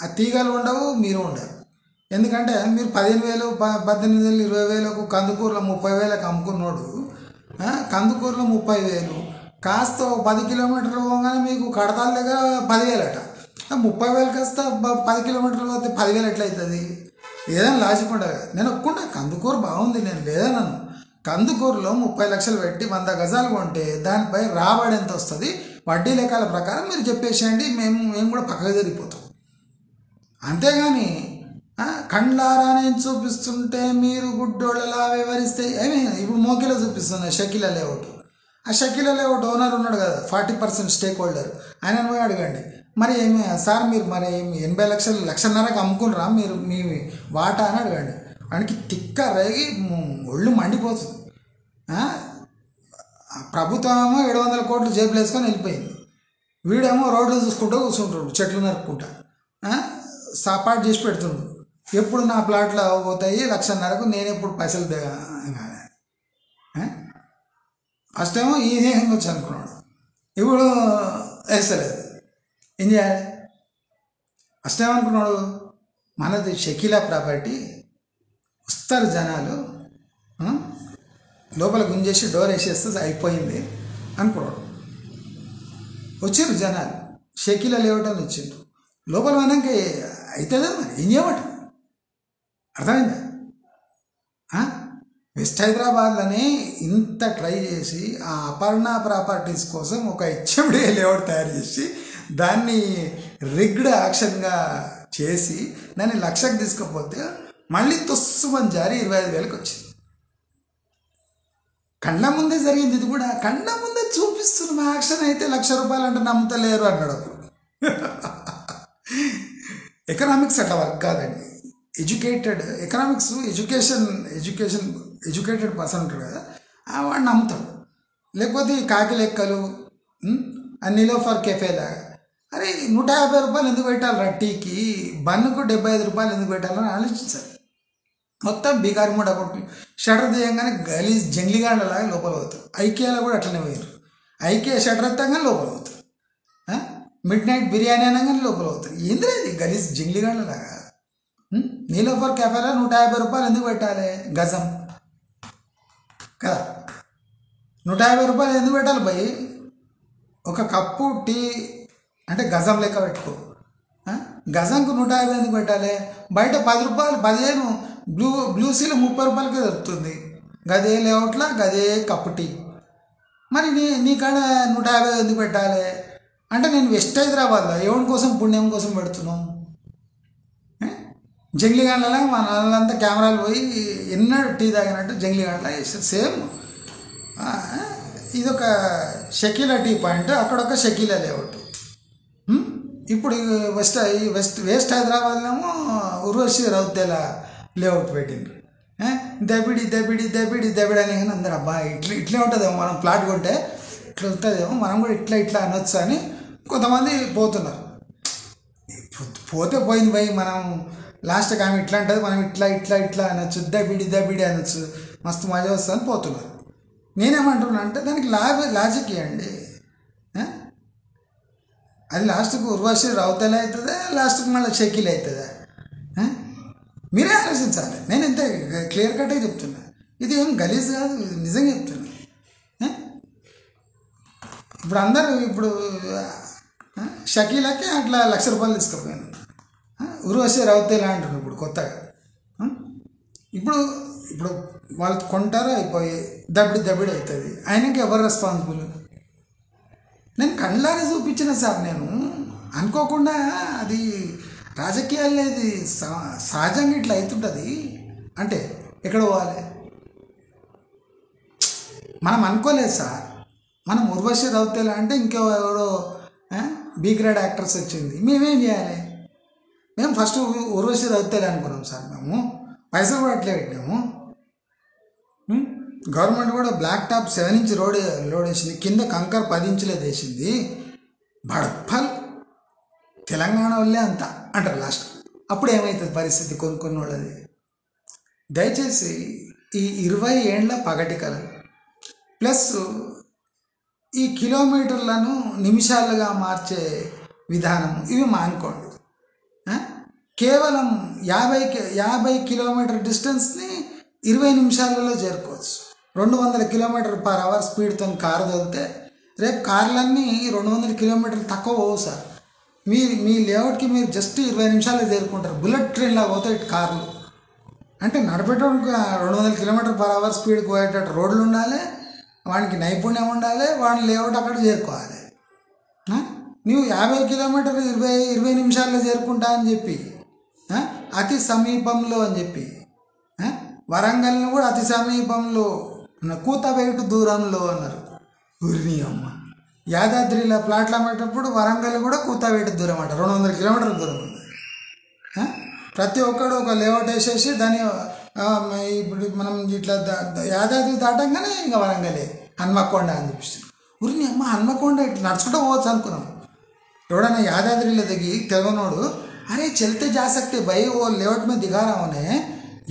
ఆ తీగలు ఉండవు, మీరు ఉండరు. ఎందుకంటే మీరు 15,000, 18,000, 20,000 కందుకూరులో 30,000 అమ్ముకున్నాడు. కందుకూరులో 30,000 కాస్త 10 కిలోమీటర్లు పోగానే మీకు కడతాల దగ్గర 10,000 అట. 30,000 కాస్త 10 కిలోమీటర్లు పోతే 10,000 ఎట్లయితుంది? ఏదైనా లాజిక్ ఉండదు. నేను ఒప్పుకుంటా కందుకూరు బాగుంది, నేను లేదన్నాను. కందుకూరులో 30 లక్షలు పెట్టి 100 గజాలు కొంటే దానిపై రాబడి ఎంత వస్తుంది వడ్డీ లెక్కల ప్రకారం మీరు చెప్పేసేయండి, మేము కూడా పక్కకు జరిగిపోతాం. అంతేగాని కండ్లారా నేను చూపిస్తుంటే మీరు గుడ్డోళ్ళలా వ్యవహరిస్తే ఇప్పుడు మోకిలో చూపిస్తున్నా షకీలా లేఅవుట్. ఆ షకీలా లేఅవుట్ ఓనర్ ఉన్నాడు కదా, 40% స్టేక్ హోల్డర్, ఆయన పోయి అడగండి, మరి ఏమి సార్ మీరు మరి 80 లక్షలు 1,50,000కి అమ్ముకున్నారా మీరు మీ వాటా అని అడగండి. వానికి తిక్క రేగి ఒళ్ళు మండిపోతుంది. ప్రభుత్వం ఏమో 700 కోట్లు జేబులు వేసుకొని వెళ్ళిపోయింది, వీడేమో రోడ్లు చూసుకుంటూ కూర్చుంటాడు, చెట్లు నరుక్కుంటా సపాటు చేసి పెడుతుండు. ఎప్పుడు నా ప్లాట్లో పోతాయి 1,50,000కు నేను ఎప్పుడు పైసలు ఫస్ట్ ఏమో ఈ దేహంగా వచ్చి అనుకున్నాడు, ఇప్పుడు వేస్తలేదు. ఏం చేయాలి? ఫస్ట్ ఏమనుకున్నాడు, మనది షకీలా ప్రాపర్టీ, వస్తారు జనాలు, లోపల గుంజేసి డోర్ వేసేస్తే అయిపోయింది అనుకున్నాడు. వచ్చారు జనాలు, షకీలా లేవటాన్ని వచ్చిండ్రు. లోపల పోయినాక అవుతుందా మరి ఏం చేయబట్టు అర్థమైందా? వెస్ట్ హైదరాబాద్లోనే ఇంత ట్రై చేసి ఆ అపర్ణ ప్రాపర్టీస్ కోసం ఒక హెచ్ఎండి లేఅవుట్ తయారు చేసి దాన్ని రిగ్డ్ యాక్షన్గా చేసి దాన్ని 1,00,000కి తీసుకపోతే మళ్ళీ తొస్సుమని జారి 25,000కి వచ్చింది. కళ్ళ ముందే జరిగింది. ఇది కూడా కళ్ళ ముందే చూపిస్తున్న యాక్షన్ అయితే 1,00,000 రూపాయలు అంటే నమ్ముతలేరు అన్నాడు అప్పుడు. ఎకనామిక్స్ అట్లా వర్క్ కాదండి. ఎకనామిక్స్ ఎడ్యుకేటెడ్ పర్సన్ ఉంటాడు కదా, వాడు నమ్ముతాడు. లేకపోతే ఈ కాకి లెక్కలు నీలోఫర్ కెఫేలా, అరే 150 రూపాయలు ఎందుకు పెట్టాలి టీకి, బన్నుకు 75 రూపాయలు ఎందుకు పెట్టాలని ఆలోచించాలి. మొత్తం బీకారి మూట కొట్టి షటర్ తీయంగానే గలీజ్ జంగ్లీగాండ్లలాగా లోపల అవుతారు. ఐకియాలో కూడా అట్లనే పోయారు. ఐకియా షటర్ ఎత్తంగానే లోపల అవుతారు. మిడ్-నైట్ బిర్యానీ అనగానే లోపల అవుతారు. ఏంద్రా ఇది గలీజ్ జంగ్లీగాండ్లలాగా. నీలోఫర్ కెఫేలో 150 రూపాయలు ఎందుకు పెట్టాలి గజం కదా, 150 రూపాయలు ఎందుకు పెట్టాలి భయ్? ఒక కప్పు టీ అంటే గజం లెక్క పెట్టుకో, గజంకు 150 ఎందుకు పెట్టాలి? బయట 10 రూపాయలు 15 బ్లూసీలో 30 రూపాయలకే దొరుకుతుంది. గదే లేఅవుట్లా గదే కప్పు టీ. మరి నీ కాడ 150 ఎందుకు పెట్టాలి అంటే నేను వెస్ట్ హైదరాబాద్లో ఎవరి కోసం పుణ్యం కోసం పెడుతున్నాం. జంగ్లీగాండ్లలో మన వాళ్ళంతా కెమెరాలు పోయి ఎన్నడూ టీ తాగినట్టు జంగ్లీగాండ్లో వేస్తారు సేమ్. ఇదొక షకీలా టీ పాయింట్, అక్కడొక షకీలా లేఅవుట్. ఇప్పుడు వెస్ట్ హైదరాబాద్లోమో ఉర్వశి రౌతేలా లేఅవుట్ పెట్టిండ్రు. దబిడి అని కానీ అందరు అబ్బా ఇట్లే ఉంటుందేమో, మనం ప్లాట్ కొంటే ఇట్లా ఉంటుందేమో, మనం కూడా ఇట్లా అనొచ్చు అని కొంతమంది పోతున్నారు. పోతే పోయింది పోయి, మనం లాస్ట్కి ఆమె ఇట్లా ఉంటుంది, మనం ఇట్లా అనొచ్చు, దబిడి అనొచ్చు, మస్తు మజా వస్తుందని పోతున్నారు. నేనేమంటున్నా అంటే దానికి లాజిక్ ఇవ్వండి. అది లాస్ట్కు ఉర్వశి రౌతేలా అవుతుందా, లాస్ట్కి మళ్ళీ షకీల్ అవుతుందా? మీరే ఆలోచించాలి. నేను ఇంత క్లియర్ కట్గా చెప్తున్నా, ఇది ఏం గలీజ్ కాదు, నిజంగా చెప్తున్నా. ఇప్పుడు అందరూ షకీలాకి అట్లా 1,00,000 రూపాయలు తీసుకుపోయాను, ఉర్వశి రౌతేలా అంటున్నాను ఇప్పుడు కొత్తగా. ఇప్పుడు వాళ్ళు కొంటారు, అయిపోయి దబిడి అవుతుంది. ఆయనకి ఎవరు రెస్పాన్సిబుల్? నేను కళ్ళారా చూపించిన సార్. నేను అనుకోకుండా అది రాజకీయాల్లో ఇది సహజంగా ఇట్లా అవుతుంటుంది. అంటే ఎక్కడ పోవాలి మనం అనుకోలేదు సార్. మనం ఉర్వశి రౌతేలా అంటే ఇంకో ఎవరో బి గ్రేడ్ యాక్టర్స్ వచ్చింది. మేమేం చేయాలి? మేము ఫస్ట్ ఉర్వశి రౌతేలా అనుకున్నాం సార్. మేము పైసలు కూడా అట్లే పెట్టినాము. గవర్నమెంట్ కూడా బ్లాక్ టాప్ 7 ఇంచ్ లోడ్ వేసింది, కింద కంకర్ 10 ఇంచులే వేసింది. బడప్పల్ తెలంగాణ వాళ్ళే అంత అంటారు లాస్ట్. అప్పుడు ఏమవుతుంది పరిస్థితి కొన్ని వాళ్ళది? దయచేసి ఈ 20 ఏండ్ల పగటి కళలు ప్లస్ ఈ కిలోమీటర్లను నిమిషాలుగా మార్చే విధానము ఇవి మానుకోండి. కేవలం 50 కిలోమీటర్ డిస్టెన్స్ని 20 నిమిషాలలో చేరుకోవచ్చు. 200 km/h స్పీడ్తో కారు తోలితే రేపు కార్లన్నీ 200 కిలోమీటర్లు తక్కువ పోవు సార్. మీ లేఅవుట్కి మీరు జస్ట్ 20 నిమిషాలు చేరుకుంటారు. బుల్లెట్ ట్రైన్లా పోతాయి కార్లు. అంటే నడిపేటోడికి 200 km/h స్పీడ్కి పోయేటట్టు రోడ్లు ఉండాలి, వానికి నైపుణ్యం ఉండాలి, వాడిని లేఅవుట్ అక్కడ చేరుకోవాలి. నువ్వు 50 కిలోమీటర్లు 20 నిమిషాల్లో చేరుకుంటా అని చెప్పి అతి సమీపంలో అని చెప్పి వరంగల్ని కూడా అతి సమీపంలో కూతవేటు దూరంలో అన్నారు. ఊరిని అమ్మ యాదాద్రిలో ప్లాట్లు అమ్మేటప్పుడు వరంగల్ కూడా కూతవేటు దూరం అంట, 200 కిలోమీటర్ల దూరం ఉంది. ప్రతి ఒక్కడు ఒక లేఅవుట్ వేసేసి దాని ఇప్పుడు మనం ఇట్లా యాదాద్రి దాటంగానే ఇంకా వరంగలే హన్మకొండ అని చూపిస్తారు. ఊరిని అమ్మ హన్మకొండ ఇట్లా నడుచుకుంటూ పోవచ్చు అనుకున్నాం. ఎవడన్నా యాదాద్రిలో దిగి తెగనోడు అరే చల్తే जा सकते भाई वो लेआउट में दिखा रहा हूँ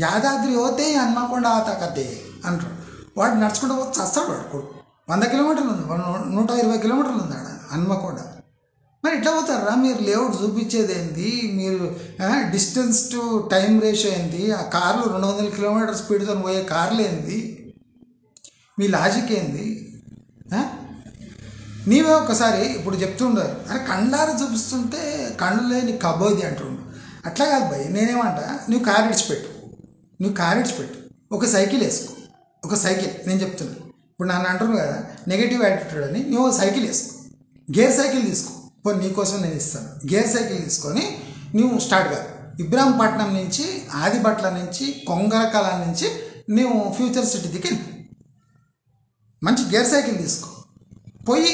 యాదాద్రి పోతే హన్మకొండ ఆతాకతే అంటాడు. వాడు నడుచుకుంటూ పోతే చస్తాడు. వాడు 100 కిలోమీటర్లు ఉంది, 120 కిలోమీటర్లు ఉంది ఆడ హన్మకొండ. మరి ఇట్లా పోతారా? మీరు లేఅవుట్ చూపించేది ఏంది? మీరు డిస్టెన్స్ టు టైం రేషియో ఏంది? ఆ కార్లు 200 కిలోమీటర్ స్పీడ్తో పోయే కార్లు ఏంది? మీ లాజిక్ ఏంది? నీవే ఒకసారి ఇప్పుడు చెప్తుండారు అరే కళ్ళారు చూపిస్తుంటే కళ్ళు లేని కబోది అంటుండు. అట్లా కాదు భయ్, నేనేమంటా నువ్వు కారు ఇడిచిపెట్టు, ఒక సైకిల్ వేసుకో. ఒక సైకిల్ నేను చెప్తున్నాను. ఇప్పుడు నన్ను అంటున్నాను కదా నెగిటివ్ యాటిట్యూడ్ అని, నువ్వు సైకిల్ వేసుకో, గేర్ సైకిల్ తీసుకో. పోనీ నీకోసం నేను ఇస్తాను. గేర్ సైకిల్ తీసుకొని నువ్వు స్టార్ట్ కాదు. ఇబ్రాహీంపట్నం నుంచి, ఆదిబట్ల నుంచి, కొంగరకల నుంచి నువ్వు ఫ్యూచర్ సిటీ దిగి మంచి గేర్ సైకిల్ తీసుకో. పోయి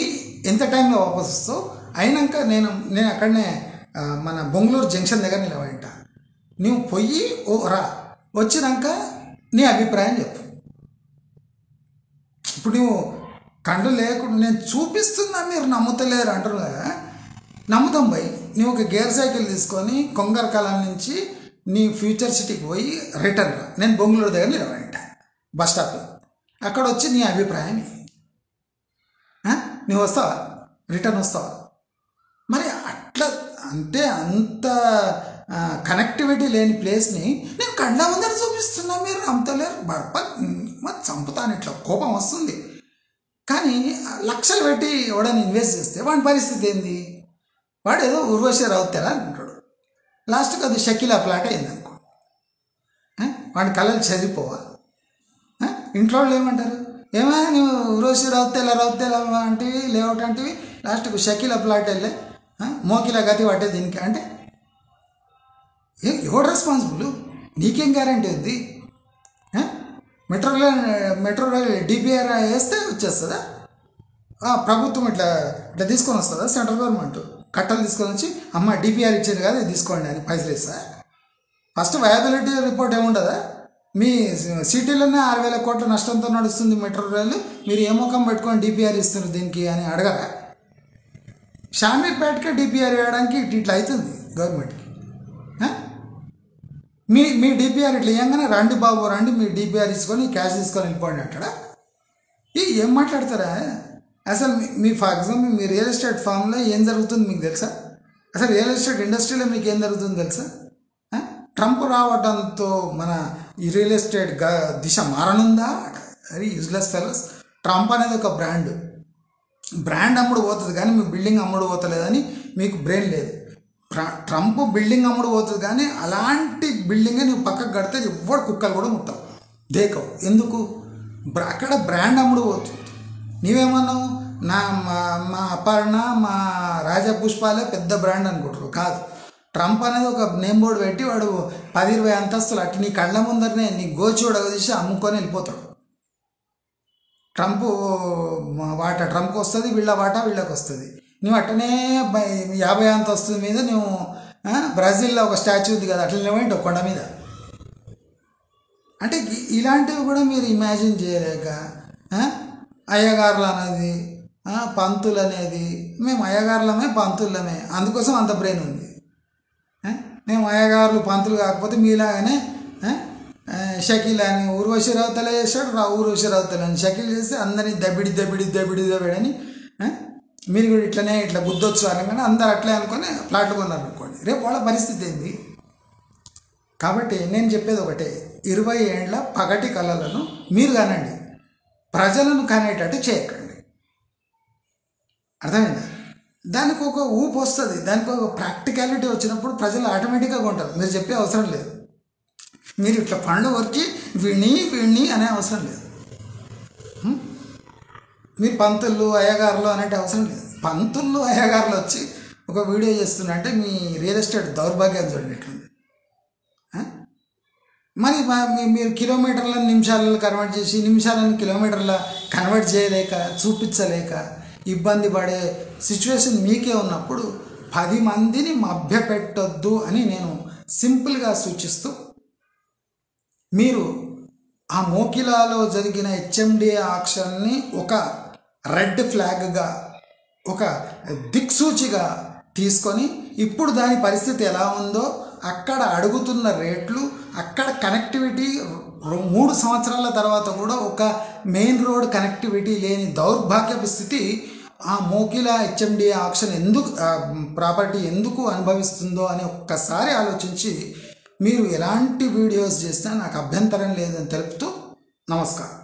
ఎంత టైంలో వాపస్ వస్తావు అయినాక నేను అక్కడనే మన బొంగళూరు జంక్షన్ దగ్గర నిలబడింట. నువ్వు పోయి రా, వచ్చినాక నీ అభిప్రాయం చెప్పు. ఇప్పుడు నువ్వు కండు లేకుండా నేను చూపిస్తున్నా మీరు నమ్ముతలేరు అంటారు కదా, నమ్ముతాం భయ్. నువ్వు ఒక గేర్ సైకిల్ తీసుకొని కొంగరకల నుంచి నీ ఫ్యూచర్ సిటీకి పోయి రిటర్న్ రా. నేను బొంగళూరు దగ్గర నిలబడింట బస్ స్టాప్లో. అక్కడ వచ్చి నీ అభిప్రాయం నువ్వు వస్తావా, రిటర్న్ వస్తావా? మరి అట్లా అంటే అంత కనెక్టివిటీ లేని ప్లేస్ని నేను కళ్ళ ముందర చూపిస్తున్నా, మీరు నమ్ముతలేరు. మరి చంపుతాను, ఇట్లా కోపం వస్తుంది. కానీ లక్షలు పెట్టి ఎవడని ఇన్వెస్ట్ చేస్తే వాడి పరిస్థితి ఏంది? వాడు ఏదో ఉర్వశి రౌతేలా అంటాడు. లాస్ట్కి అది షకీలా ప్లాట్ అయింది అనుకో, వాడి కళలు చదివిపోవా? ఇంట్లో వాళ్ళు ఏమంటారు? ఏమైనా నువ్వు ఉర్వశి రౌతేలా అంటివి, లేఅవుట్ అంటివి, లాస్ట్కు షకీలా ప్లాట్ వెళ్ళే మోకిలా గతి పట్టే దీనికి అంటే ఎవడు రెస్పాన్సిబుల్? నీకేం గ్యారంటీ ఉంది? మెట్రో రైల్ డిపిఆర్ వేస్తే వచ్చేస్తుందా? ప్రభుత్వం ఇట్లా తీసుకొని వస్తుందా? సెంట్రల్ గవర్నమెంట్ కట్టలు తీసుకొని వచ్చి అమ్మ డిపిఆర్ ఇచ్చేది కదా తీసుకోండి అని పైసలు ఇస్తా? ఫస్ట్ వయబిలిటీ రిపోర్ట్ ఏముండదా? మీ సిటీలోనే 6,000 కోట్ల నష్టంతో నడుస్తుంది మెట్రో రైలు, మీరు ఏ ముఖం పెట్టుకొని డిపిఆర్ ఇస్తారు దీనికి అని అడగరా? షామీర్పేటకే డిపిఆర్ వేయడానికి ఇట్లా అవుతుంది గవర్నమెంట్కి. మీ డిపిఆర్ ఇట్లా ఇవ్వగానే రండి బాబు రండి, మీ డిపిఆర్ తీసుకొని క్యాష్ తీసుకొని వెళ్ళిపోండి అంటాడా? ఏం మాట్లాడతారా అసలు? For example me real estate ఫామ్లో ఏం జరుగుతుంది మీకు తెలుసా? అసలు రియల్ ఎస్టేట్ ఇండస్ట్రీలో మీకు ఏం జరుగుతుందో తెలుసా? ట్రంప్ రావడంతో మన ఈ రియల్ ఎస్టేట్ దిశ మారనుందా? అది యూజ్లెస్ ఫెలోస్. ట్రంప్ అనేది ఒక బ్రాండ్ అమ్ముడు పోతుంది కానీ మీ బిల్డింగ్ అమ్ముడు పోతలేదని మీకు బ్రెయిన్ లేదు. ట్రంప్ బిల్డింగ్ అమ్ముడు పోతుంది కానీ అలాంటి బిల్డింగే నువ్వు పక్కకు కడితే ఎవరు కుక్కలు కూడా ముట్టావు దేకవు. ఎందుకు? అక్కడ బ్రాండ్ అమ్ముడు పోతుంది. నీవేమన్నావు? మా అపర్ణ మా రాజపుష్పాలే పెద్ద బ్రాండ్ అనుకుంటారు. కాదు, ట్రంప్ అనేది ఒక నేమ్ బోర్డు పెట్టి వాడు 10-20 అంతస్తులు అటు నీ కళ్ళ ముందరనే నీ గోచూడగా తీసి అమ్ముకొని వెళ్ళిపోతాడు. ట్రంప్కి వస్తుంది, వీళ్ళ వాటా వీళ్ళకి వస్తుంది. నువ్వు అట్టనే 50 అంతస్తుల మీద నువ్వు బ్రెజిల్లో ఒక స్టాచ్యూ ఉంది కదా, అట్లా నిలబడి కొండ మీద. అంటే ఇలాంటివి కూడా మీరు ఇమాజిన్ చేయలేక అయ్యగారులు అనేది పంతులు అనేది, మేము అయ్యగారులమే పంతులమే, అందుకోసం అంత బ్రెయిన్ ఉంది. మేము అయ్యగారులు పంతులు కాకపోతే మీలాగానే షకీల్ అని ఊర్వశి రౌతలే చేశాడు, ఊర్వశి రౌతలే అని షకీల్ చేస్తే అందరినీ దబిడి అని మీరు కూడా ఇట్లా గుద్దొచ్చు అనగానే అందరు అట్లే అనుకొని ప్లాట్లు కొన్నారు అనుకోండి. రేపు వాళ్ళ పరిస్థితి ఏంది? కాబట్టి నేను చెప్పేది ఒకటే, 20 ఏండ్ల పగటి కళలను మీరు కానండి, ప్రజలను కనేటట్టు చేయకండి. అర్థమైందా? దానికి ఒక ఊపు వస్తుంది, దానికి ఒక ప్రాక్టికాలిటీ వచ్చినప్పుడు ప్రజలు ఆటోమేటిక్గా కొంటారు. మీరు చెప్పే అవసరం లేదు, మీరు ఇట్లా పండు వరికి వీణ్ణి అనే అవసరం లేదు. మీరు పంతులు అయ్యగారులు అనేటి అవసరం లేదు. పంతులు అయ్యగారులు వచ్చి ఒక వీడియో చేస్తున్నంటే మీ రియల్ ఎస్టేట్ దౌర్భాగ్యం చూడండి ఎట్లుంది. మరి మీరు కిలోమీటర్లను నిమిషాలను కన్వర్ట్ చేసి నిమిషాలను కిలోమీటర్ల కన్వర్ట్ చేయలేక చూపించలేక ఇబ్బంది పడే సిచ్యువేషన్ మీకే ఉన్నప్పుడు 10 మందిని మభ్యపెట్టొద్దు అని నేను సింపుల్గా సూచిస్తూ, మీరు ఆ మోకిలాలో జరిగిన హెచ్ఎండిఏ ఆక్షన్ని ఒక రెడ్ ఫ్లాగ్గా, ఒక దిక్సూచిగా తీసుకొని ఇప్పుడు దాని పరిస్థితి ఎలా ఉందో, అక్కడ అడుగుతున్న రేట్లు, అక్కడ కనెక్టివిటీ 3 సంవత్సరాల తర్వాత కూడా ఒక మెయిన్ రోడ్ కనెక్టివిటీ లేని దౌర్భాగ్యపు స్థితి ఆ మోకిలా హెచ్ఎండిఏ ఆక్షన్ ప్రాపర్టీ ఎందుకు అనుభవిస్తుందో అని ఒక్కసారి ఆలోచించి మీరు ఎలాంటి వీడియోస్ చేసినా నాకు అభ్యంతరం లేదని తెలుపుతూ నమస్కారం.